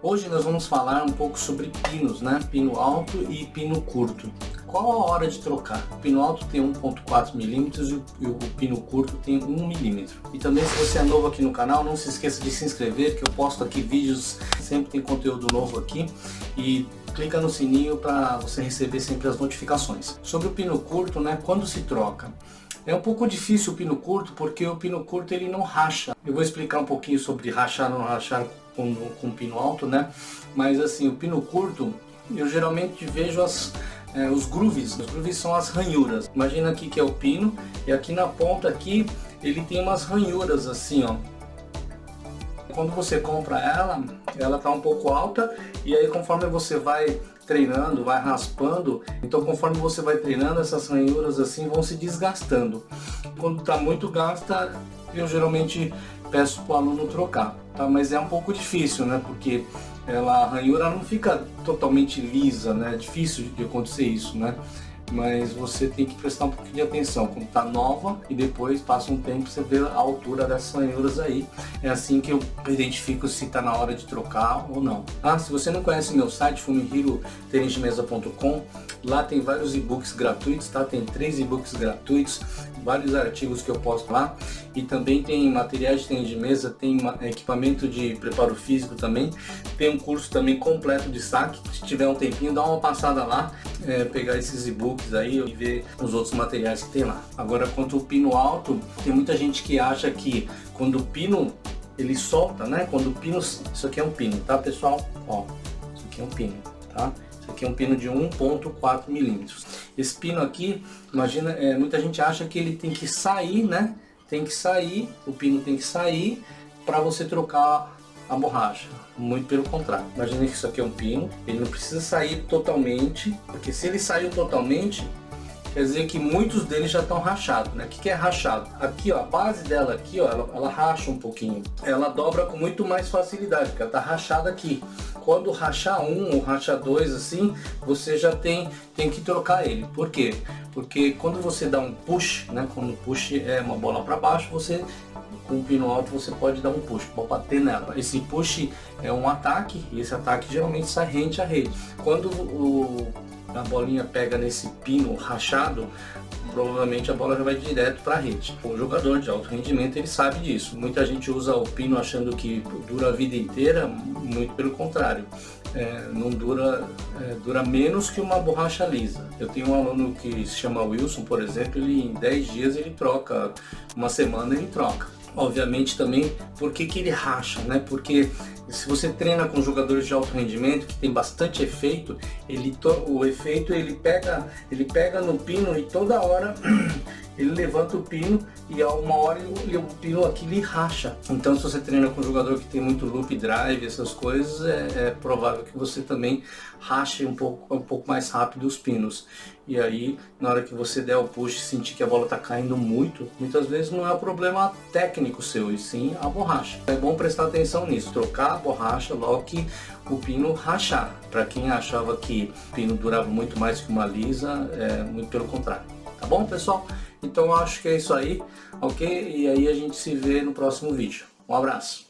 Hoje nós vamos falar um pouco sobre pinos, né? Pino alto e pino curto. Qual a hora de trocar? O pino alto tem 1,4 milímetros e o pino curto tem 1 milímetro. E também, se você é novo aqui no canal, não se esqueça de se inscrever, que eu posto aqui vídeos, sempre tem conteúdo novo aqui. E clica no sininho para você receber sempre as notificações. Sobre o pino curto, né? Quando se troca? É um pouco difícil o pino curto, porque o pino curto ele não racha. Eu vou explicar um pouquinho sobre rachar ou não rachar com pino alto, né? Mas assim, o pino curto, eu geralmente vejo os grooves. Os grooves são as ranhuras. Imagina aqui que é o pino, e aqui na ponta aqui ele tem umas ranhuras assim, ó. Quando você compra ela tá um pouco alta, e aí conforme você vai treinando, vai raspando, então conforme você vai treinando, essas ranhuras assim vão se desgastando. Quando tá muito gasta, eu geralmente peço para o aluno trocar, tá? Mas é um pouco difícil, né? Porque a ranhura não fica totalmente lisa, né? É difícil de acontecer isso, né? Mas você tem que prestar um pouquinho de atenção quando está nova, e depois passa um tempo você vê a altura dessas ranhuras aí. É assim que eu identifico se está na hora de trocar ou não. Se você não conhece meu site, fumihirotenisdemesa.com, lá tem vários e-books gratuitos, tá? Tem 3 e-books gratuitos, vários artigos que eu posto lá, e também tem materiais de tênis de mesa, tem equipamento de preparo físico também, tem um curso também completo de saque. Se tiver um tempinho, dá uma passada lá, pegar esses e-books aí e ver os outros materiais que tem lá. Agora, quanto ao pino alto, tem muita gente que acha que quando o pino ele solta, né? Quando o pino, isso aqui é um pino, tá, pessoal? Ó, isso aqui é um pino, tá? Isso aqui é um pino de 1,4 milímetros. Esse pino aqui, imagina, muita gente acha que ele tem que sair, né? Tem que sair, o pino tem que sair para você trocar a borracha. Muito pelo contrário. Imagina que isso aqui é um pino, ele não precisa sair totalmente, porque se ele saiu totalmente, quer dizer que muitos deles já estão rachados, né? O que é rachado? Aqui, ó, a base dela aqui, ó, ela racha um pouquinho. Ela dobra com muito mais facilidade, porque ela tá rachada aqui. Quando rachar um ou rachar dois assim, você já tem que trocar ele. Por quê? Porque quando você dá um push, né? Quando o push é uma bola para baixo, você com o pino alto você pode dar um push, pode bater nela. Esse push é um ataque, e esse ataque geralmente sai rente à rede. Quando a bolinha pega nesse pino rachado, provavelmente a bola já vai direto para a rede. O jogador de alto rendimento ele sabe disso. Muita gente usa o pino achando que dura a vida inteira, muito pelo contrário. Não dura, dura menos que uma borracha lisa. Eu tenho um aluno que se chama Wilson, por exemplo, ele em 10 dias ele troca, uma semana ele troca. Obviamente também, por que ele racha, né? Porque se você treina com jogadores de alto rendimento que tem bastante efeito, o efeito ele pega no pino, e toda hora ele levanta o pino, e a uma hora o pino aqui ele racha. Então, se você treina com um jogador que tem muito loop drive, essas coisas, é provável que você também rache um pouco mais rápido os pinos. E aí, na hora que você der o push e sentir que a bola está caindo muito, muitas vezes não é um problema técnico seu, e sim a borracha. É bom prestar atenção nisso, trocar a borracha logo que o pino rachar. Para quem achava que o pino durava muito mais que uma lisa, muito pelo contrário. Tá bom, pessoal? Então eu acho que é isso aí, ok? E aí a gente se vê no próximo vídeo. Um abraço!